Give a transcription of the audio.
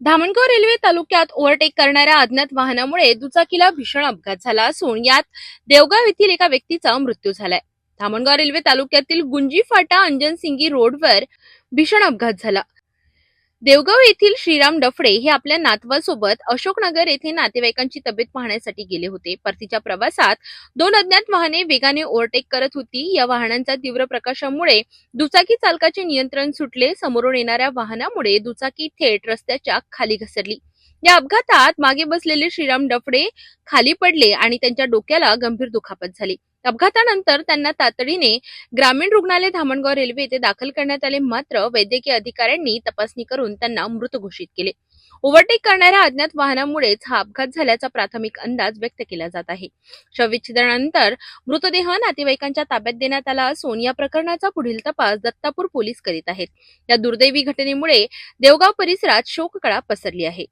Dhamangaon railway तालुक्यात overtake करणाऱ्या अज्ञात वाहनामुळे दुचाकीला भीषण अपघात झाला असून यात देवगाव येथील एका व्यक्तीचा मृत्यू झालाय. धामणगाव रेल्वे तालुक्यातील गुंजी फाटा अंजनसिंगी रोडवर भीषण अपघात झाला. देवगाव येथील श्रीराम डफडे हे आपल्या नातवासोबत अशोकनगर येथे नातेवाईकांची तब्येत पाहण्यासाठी गेले होते. परतीच्या प्रवासात दोन अज्ञात वाहने वेगाने ओव्हरटेक करत होती. या वाहनांच्या तीव्र प्रकाशामुळे दुचाकी चालकाचे नियंत्रण सुटले. समोरून येणाऱ्या वाहनामुळे दुचाकी थेट रस्त्याच्या खाली घसरली. या अपघातात मागे बसलेले श्रीराम डफडे खाली पडले आणि त्यांच्या डोक्याला गंभीर दुखापत झाली. अपघातानंतर त्यांना तातडीने ग्रामीण रुग्णालय धामणगाव रेल्वे येथे दाखल करण्यात आले. मात्र वैद्यकीय अधिकाऱ्यांनी तपासणी करून त्यांना मृत घोषित केले. ओव्हरटेक करणाऱ्या अज्ञात वाहनामुळेच हा अपघात झाल्याचा प्राथमिक अंदाज व्यक्त केला जात आहे. शवविच्छेदनानंतर मृतदेह नातेवाईकांच्या ताब्यात देण्यात आला असून या प्रकरणाचा पुढील तपास दत्तापूर पोलीस करीत आहेत. या दुर्दैवी घटनेमुळे देवगाव परिसरात शोककळा पसरली आहे.